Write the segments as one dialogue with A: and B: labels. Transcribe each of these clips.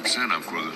A: 100% I'm for the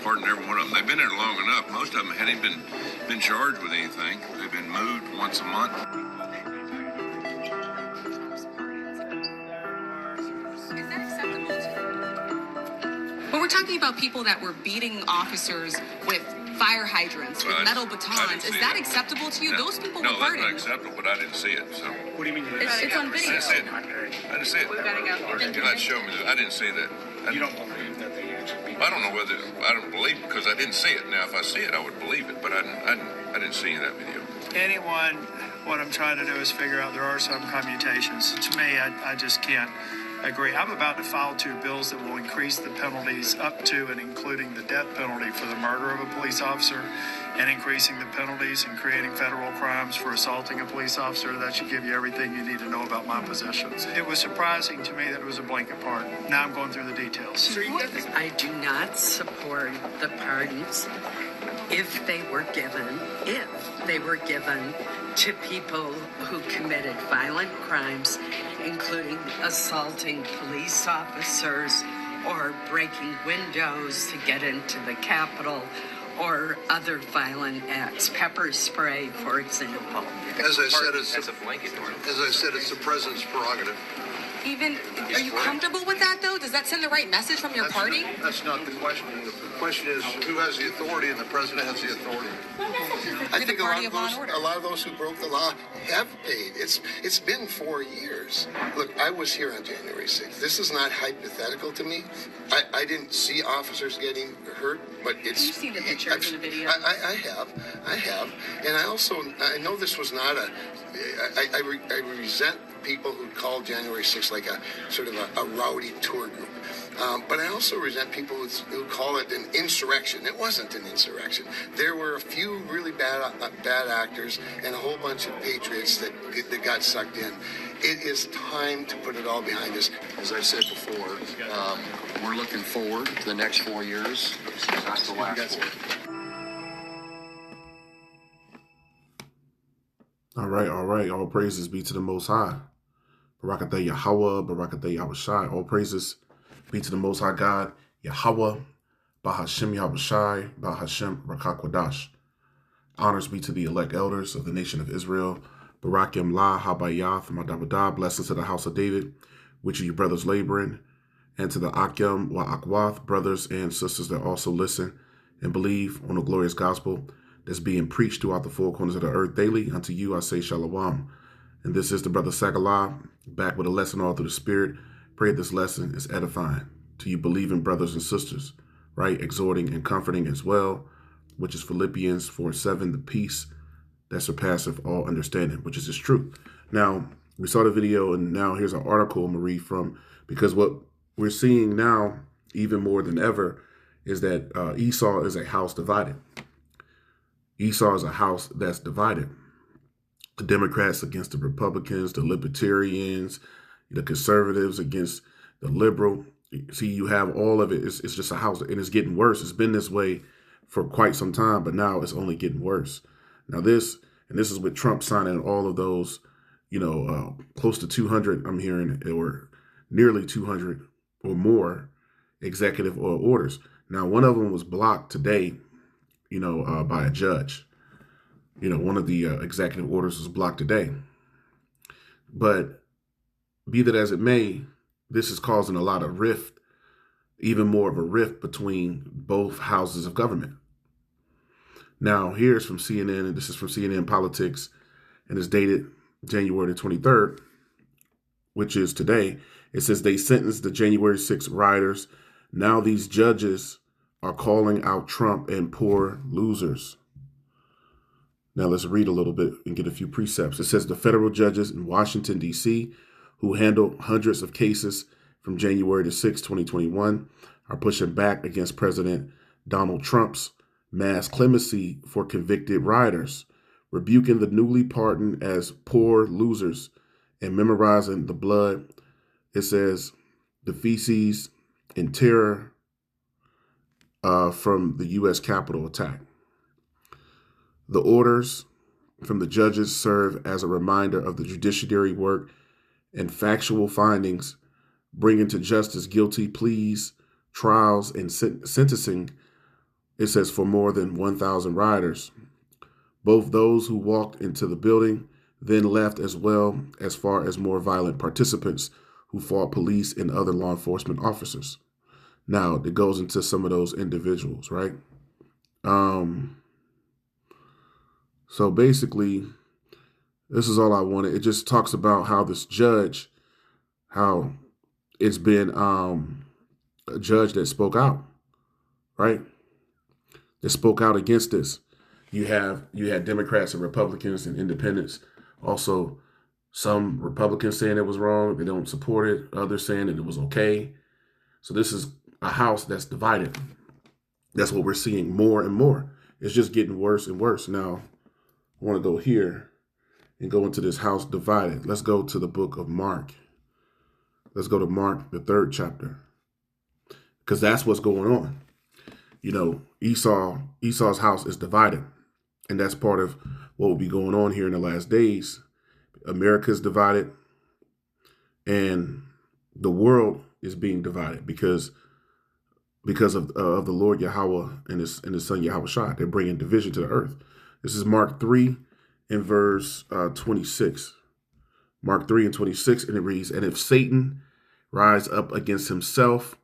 A: pardon every one of them. They've been there long enough. Most of them hadn't been charged with anything. They've been moved once a month.
B: But we're talking about people that were beating officers with fire hydrants, with metal batons. Is that acceptable to you?
A: No.
B: Those people
A: No,
B: were
A: that's
B: hurting.
A: not acceptable, but I didn't see it. So
C: What do you mean?
B: It's on
A: I
B: video.
A: didn't see it. I didn't see it.
B: We've got to go.
A: You're not showing me that. I didn't see that.
C: You don't believe that they actually beat
A: I don't know whether I don't believe it because I didn't see it. Now, if I see it, I would believe it, but I didn't see any of that video.
D: Anyone, what I'm trying to do is figure out there are some commutations. To me, I just can't agree. I'm about to file 2 bills that will increase the penalties up to and including the death penalty for the murder of a police officer and increasing the penalties and creating federal crimes for assaulting a police officer. That should give you everything you need to know about my positions. It was surprising to me that it was a blanket pardon. Now I'm going through the details.
E: I do not support the pardons if they were given to people who committed violent crimes, including assaulting police officers or breaking windows to get into the Capitol or other violent acts, pepper spray, for example.
F: As I said, it's the president's prerogative.
B: Are you comfortable with that, though? Does that send the right message from your party?
F: That's not the question. The question is who has the authority, and the president has the authority.
G: I think a lot of those who broke the law have paid. It's been 4 years. Look, I was here on January 6th. This is not hypothetical to me. I didn't see officers getting hurt, but it's...
B: You've seen the pictures and the video.
G: I have. And I know this was not I resent people who call January 6th like a sort of a rowdy tour group. But I also resent people who call it an insurrection. It wasn't an insurrection. There were a few really bad actors and a whole bunch of patriots that got sucked in. It is time to put it all behind us.
H: As I said before, we're looking forward to the next 4 years, not the last 4.
I: All right. All praises be to the Most High. Barakatah Yahweh, Barakatah Yahushai. All praises be to the Most High God, Yahweh, Bahashem Yahushai, Bahashem Rakakwadash. Honors be to the elect elders of the nation of Israel. Barakim La Habayath Madabadah. Blessings to the house of David, which are you brothers laboring, and to the Akyam Wa Akwath, brothers and sisters that also listen and believe on the glorious gospel that's being preached throughout the 4 corners of the earth daily. Unto you I say shalom. And this is the brother Sagalah, back with a lesson all through the Spirit. Pray this lesson is edifying to you believing brothers and sisters, right? Exhorting and comforting as well, which is Philippians 4:7, the peace that surpasseth all understanding, which is his truth. Now, we saw the video, and now here's an article I'm going to read from, because what we're seeing now, even more than ever, is that Esau is a house divided. Esau is a house that's divided. The Democrats against the Republicans, the Libertarians, the conservatives against the liberal. See, you have all of it. It's just a house, and it's getting worse. It's been this way for quite some time, but now it's only getting worse. Now this is with Trump signing all of those, close to 200, I'm hearing, or nearly 200 or more executive orders. Now, one of them was blocked today, by a judge. One of the executive orders was blocked today. But be that as it may, this is causing a lot of rift, even more of a rift between both houses of government. Now, here's from CNN, and this is from CNN Politics, and it's dated January 23rd, which is today. It says they sentenced the January 6 rioters. Now these judges are calling out Trump and poor losers. Now let's read a little bit and get a few precepts. It says the federal judges in Washington, D.C., who handled hundreds of cases from January 6, 2021, are pushing back against President Donald Trump's mass clemency for convicted rioters, rebuking the newly pardoned as poor losers and memorizing the blood. It says the feces and terror from the U.S. Capitol attack. The orders from the judges serve as a reminder of the judiciary work and factual findings, bringing to justice guilty pleas, trials and sentencing, it says for more than 1,000 rioters. Both those who walked into the building then left, as well as far as more violent participants who fought police and other law enforcement officers. Now, it goes into some of those individuals, right? So basically, this is all I wanted. It just talks about how this judge, how it's been a judge that spoke out, right? That spoke out against this. You had Democrats and Republicans and independents. Also, some Republicans saying it was wrong, they don't support it. Others saying that it was okay. So this is a house that's divided. That's what we're seeing more and more. It's just getting worse and worse. Now, I want to go here and go into this house divided. Let's go to the book of Mark. Let's go to Mark, the 3rd chapter, because that's what's going on. You know, Esau's house is divided, and that's part of what will be going on here in the last days. America's divided, and the world is being divided because of the Lord Yahweh and his son Yahweh Shai. They're bringing division to the earth. This is Mark 3 and verse 26. Mark 3 and 26, and it reads, "And if Satan rise up against himself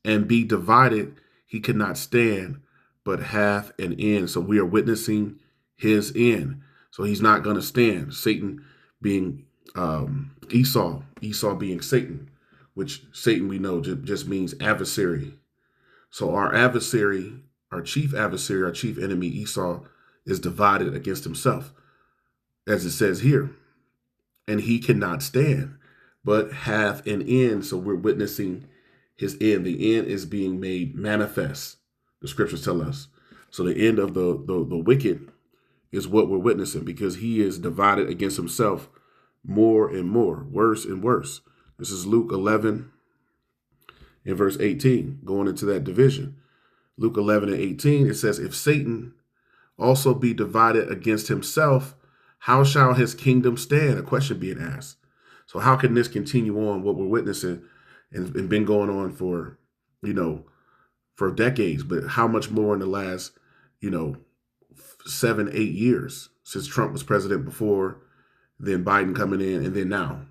I: and be divided, he cannot stand, but hath an end." So we are witnessing his end. So he's not going to stand. Satan being Esau being Satan, which Satan we know just means adversary. So our adversary, our chief enemy, Esau, is divided against himself, as it says here. And he cannot stand, but hath an end. So we're witnessing his end. The end is being made manifest, the scriptures tell us. So the end of the wicked is what we're witnessing, because he is divided against himself more and more, worse and worse. This is Luke 11 in verse 18, going into that division. Luke 11 and 18, it says, "If Satan also be divided against himself, how shall his kingdom stand?" A question being asked. So how can this continue on, what we're witnessing and been going on for, for decades, but how much more in the last, 7, 8 years since Trump was president before, then Biden coming in, and then now?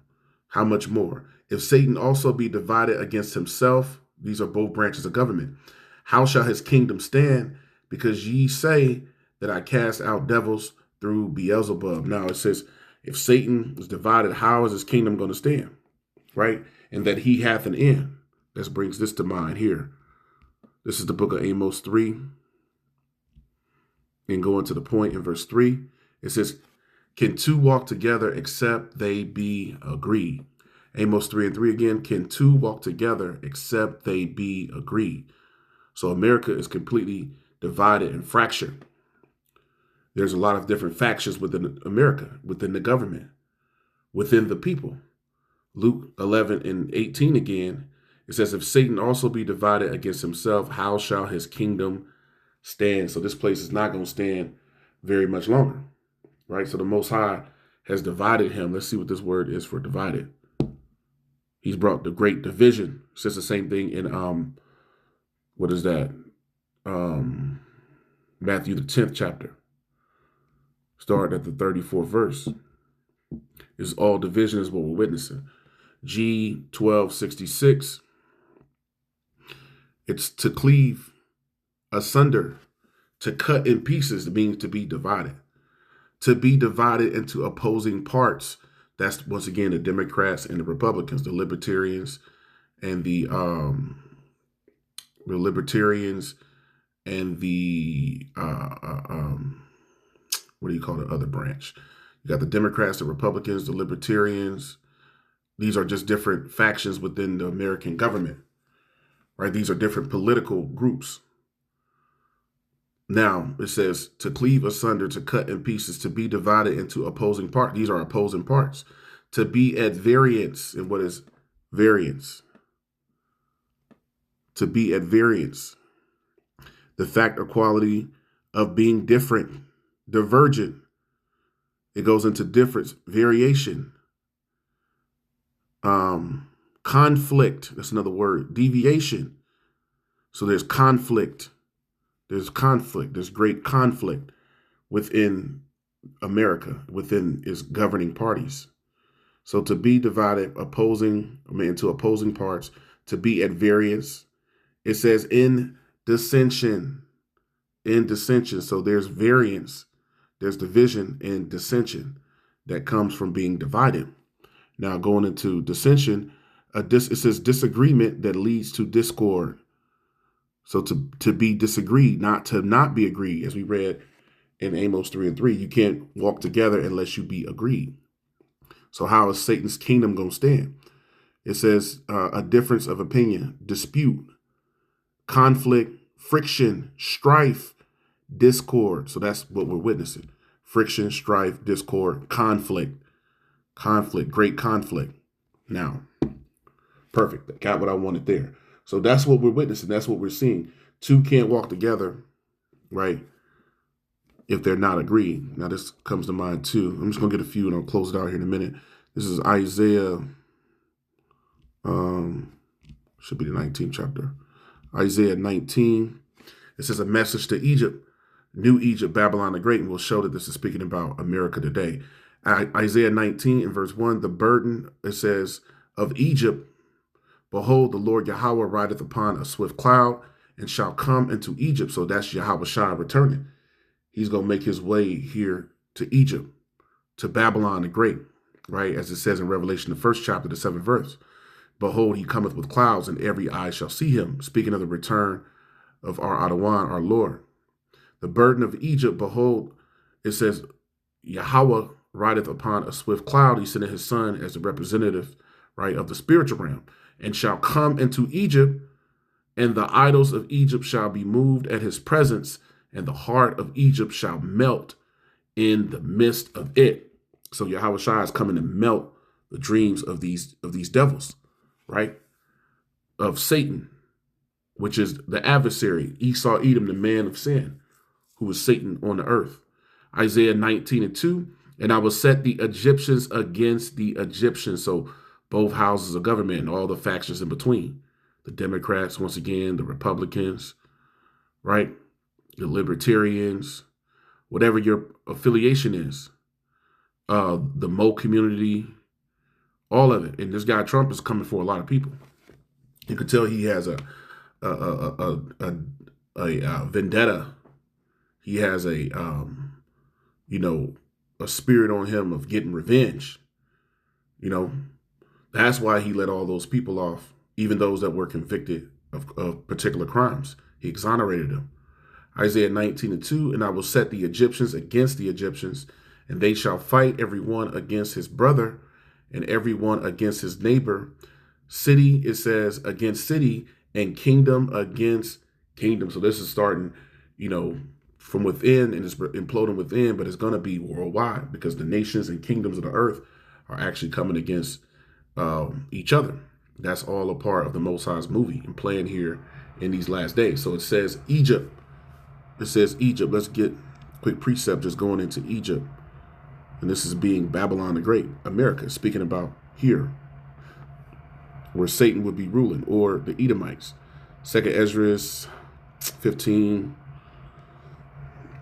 I: How much more? "If Satan also be divided against himself," these are both branches of government, "how shall his kingdom stand? Because ye say that I cast out devils through Beelzebub." Now it says, if Satan is divided, how is his kingdom going to stand? Right? And that he hath an end. This brings this to mind here. This is the book of Amos 3. And going to the point in verse 3, it says, "Can two walk together except they be agreed?" Amos 3 and 3 again, "Can two walk together except they be agreed?" So America is completely divided and fractured. There's a lot of different factions within America, within the government, within the people. Luke 11 and 18 again, it says, "If Satan also be divided against himself, how shall his kingdom stand?" So this place is not going to stand very much longer, right? So the Most High has divided him. Let's see what this word is for divided. He's brought the great division. It says the same thing in, what is that? Matthew, the 10th chapter. Start at the 34th verse. Is all division is what we're witnessing. G 1266. It's to cleave asunder, to cut in pieces. It means to be divided. To be divided into opposing parts. That's once again the Democrats and the Republicans, the libertarians and the libertarians and the what do you call the other branch? You got the Democrats, the Republicans, the Libertarians. These are just different factions within the American government, right? These are different political groups. Now, it says to cleave asunder, to cut in pieces, to be divided into opposing parts. These are opposing parts. To be at variance. And what is variance? To be at variance. The fact or quality of being different. Divergent. It goes into difference, variation, conflict. That's another word. Deviation. So there's conflict. There's conflict. There's great conflict within America, within its governing parties. So to be divided, into opposing parts, to be at variance, it says in dissension. In dissension. So there's variance, there's division and dissension that comes from being divided. Now going into dissension, it says disagreement that leads to discord. So to be disagreed, not to not be agreed, as we read in Amos 3:3, you can't walk together unless you be agreed. So how is Satan's kingdom going to stand? It says a difference of opinion, dispute, conflict, friction, strife, discord. So that's what we're witnessing. Friction, strife, discord, conflict, great conflict. Now, perfect. Got what I wanted there. So that's what we're witnessing. That's what we're seeing. Two can't walk together, right, if they're not agreed. Now, this comes to mind, too. I'm just going to get a few, and I'll close it out here in a minute. This is Isaiah, should be the 19th chapter. Isaiah 19. It says a message to Egypt, New Egypt, Babylon the Great, and we'll show that this is speaking about America today. Isaiah 19 in verse 1, the burden, it says, of Egypt, behold, the Lord Yahweh rideth upon a swift cloud and shall come into Egypt. So that's Yahweh Shai returning. He's going to make his way here to Egypt, to Babylon the Great, right? As it says in Revelation, the 1st chapter, the 7th verse. Behold, he cometh with clouds, and every eye shall see him. Speaking of the return of our Adawan, our Lord. The burden of Egypt, behold, it says, Yahweh rideth upon a swift cloud. He sent his son as a representative, right, of the spiritual realm, and shall come into Egypt, and the idols of Egypt shall be moved at his presence, and the heart of Egypt shall melt in the midst of it. So Yahweh Shai is coming to melt the dreams of these devils, right? Of Satan, which is the adversary, Esau, Edom, the man of sin, who is Satan on the earth. Isaiah 19:2, and I will set the Egyptians against the Egyptians. So both houses of government and all the factions in between. The Democrats, once again, the Republicans, right? The Libertarians, whatever your affiliation is, the Mo community, all of it. And this guy Trump is coming for a lot of people. You could tell he has a vendetta. He has a spirit on him of getting revenge. That's why he let all those people off, even those that were convicted of particular crimes. He exonerated them. Isaiah 19:2, and I will set the Egyptians against the Egyptians, and they shall fight every one against his brother and every one against his neighbor. City, it says, against city, and kingdom against kingdom. So this is starting, from within, and it's imploding within, but it's going to be worldwide because the nations and kingdoms of the earth are actually coming against each other. That's all a part of the Most High's movie and playing here in these last days. So it says Egypt. It says Egypt. Let's get quick precept just going into Egypt. And this is being Babylon the Great, America, speaking about here, where Satan would be ruling, or the Edomites. 2nd Ezra 15.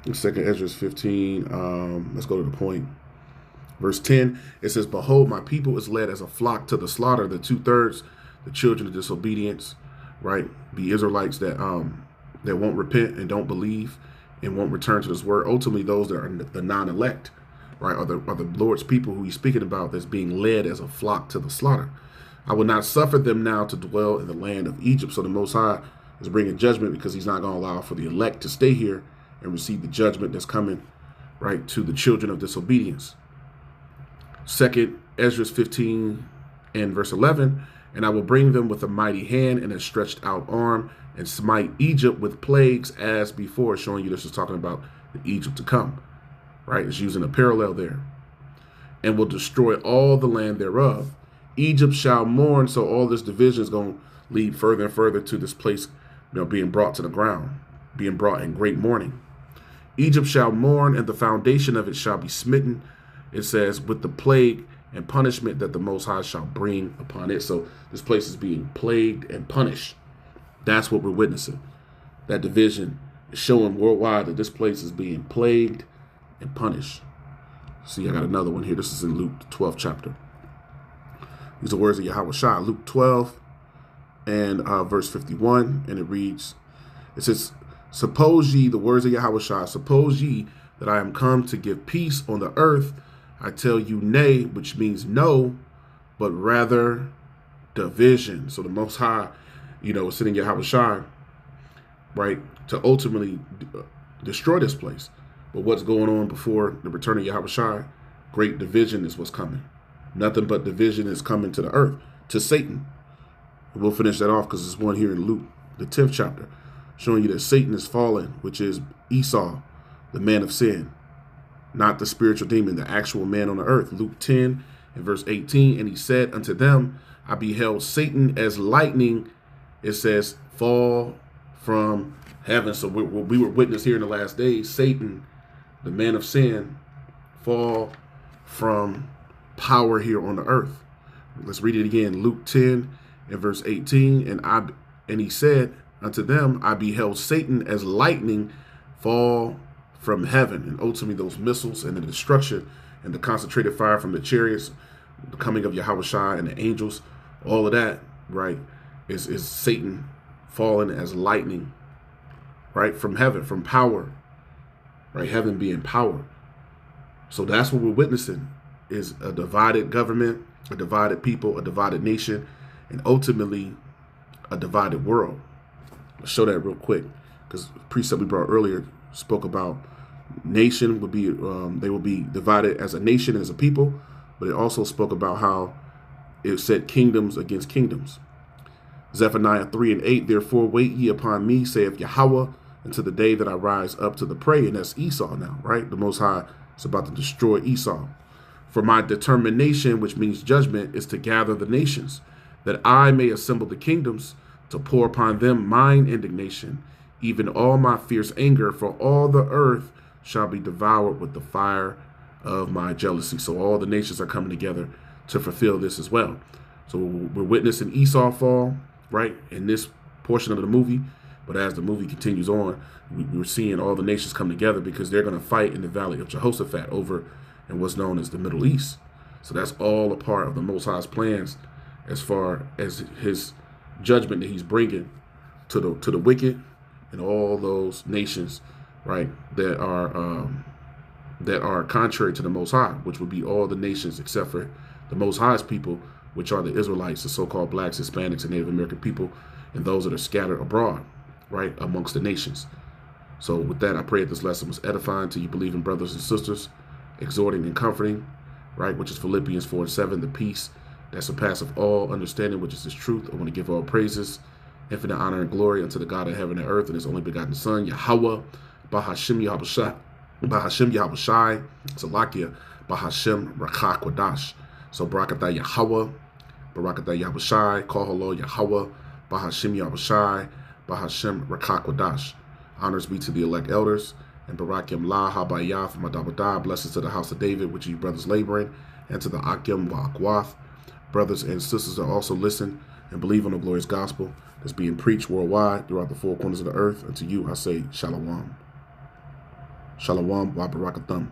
I: 2nd Ezra 15. Let's go to the point. Verse 10, it says, behold, my people is led as a flock to the slaughter, the 2/3, the children of disobedience, right? The Israelites that won't repent and don't believe and won't return to this word. Ultimately, those that are the non-elect, right, are the Lord's people who he's speaking about that's being led as a flock to the slaughter. I will not suffer them now to dwell in the land of Egypt. So the Most High is bringing judgment because he's not going to allow for the elect to stay here and receive the judgment that's coming, right, to the children of disobedience. 2nd Ezra 15 and verse 11, and I will bring them with a mighty hand and a stretched out arm and smite Egypt with plagues as before, showing you this is talking about the Egypt to come, right? It's using a parallel there. And will destroy all the land thereof. Egypt shall mourn. So all this division is going to lead further and further to this place, being brought to the ground, being brought in great mourning. Egypt shall mourn, and the foundation of it shall be smitten. It says, with the plague and punishment that the Most High shall bring upon it. So this place is being plagued and punished, That's what we're witnessing. That division is showing worldwide that this place is being plagued and punished. See, I got another one here. This is in Luke, the 12th chapter. These are words of Yahweh Shai, Luke 12 and verse 51. And it reads, it says, suppose ye, the words of Yahweh Shai, suppose ye that I am come to give peace on the earth. I tell you nay, which means no, but rather division. So the Most High, is sending Yahweh Shai, right, to ultimately destroy this place. But what's going on before the return of Yahweh Shai? Great division is what's coming. Nothing but division is coming to the earth, to Satan. And we'll finish that off because there's one here in Luke, the 10th chapter, showing you that Satan is fallen, which is Esau, the man of sin, not the spiritual demon, the actual man on the earth. Luke 10 and verse 18, and he said unto them, I beheld Satan as lightning, it says, fall from heaven. So we were witness here in the last days, Satan, the man of sin, fall from power here on the earth. Let's read it again. Luke 10 and verse 18, and he said unto them, I beheld Satan as lightning fall from heaven. And ultimately those missiles and the destruction and the concentrated fire from the chariots, the coming of Yahweh Shai and the angels, all of that, right, is Satan falling as lightning, right, from heaven, from power, right, heaven being power. So that's what we're witnessing, is a divided government, a divided people, a divided nation, and ultimately a divided world. I'll show that real quick, because the precept we brought earlier spoke about nation would be, they will be divided as a nation and as a people, but it also spoke about how it said kingdoms against kingdoms. Zephaniah 3 and 8, therefore wait ye upon me, saith Yahweh, until the day that I rise up to the prey. And that's Esau now, right? The Most High is about to destroy Esau. For my determination, which means judgment, is to gather the nations, that I may assemble the kingdoms, to pour upon them mine indignation, even all my fierce anger, for all the earth shall be devoured with the fire of my jealousy. So all the nations are coming together to fulfill this as well. So we're witnessing Esau fall, right, in this portion of the movie. But as the movie continues on, we're seeing all the nations come together because they're going to fight in the Valley of Jehoshaphat over in what's known as the Middle East. So that's all a part of the Most High's plans as far as his judgment that he's bringing to the wicked and all those nations, right, that are contrary to the Most High, which would be all the nations except for the Most High's people, which are the Israelites, the so-called blacks, Hispanics, and Native American people, and those that are scattered abroad, right, amongst the nations. So with that, I pray that this lesson was edifying to you believing brothers and sisters, exhorting and comforting, right, which is Philippians 4 and 7, the peace that surpasseth all understanding, which is his truth. I want to give all praises, infinite honor and glory unto the God of heaven and earth and his only begotten Son, Yahweh, Bahashem Yahushai, Salakia, Bahashem Rakha Kwadash. So Barakatah Yahweh, Barakatah Yahushai, Kahalo Yahweh, Bahashem Yahushai, Bahashem Rakha Kwadash. Honors be to the elect elders, and Barakim La Habayah from Adabadah. Blessings to the house of David, which you brothers laboring, and to the Akim Wa'akwath. Brothers and sisters that also listen and believe on the glorious gospel that's being preached worldwide throughout the four corners of the earth. And to you, I say Shalom. Shalom wa barakathum.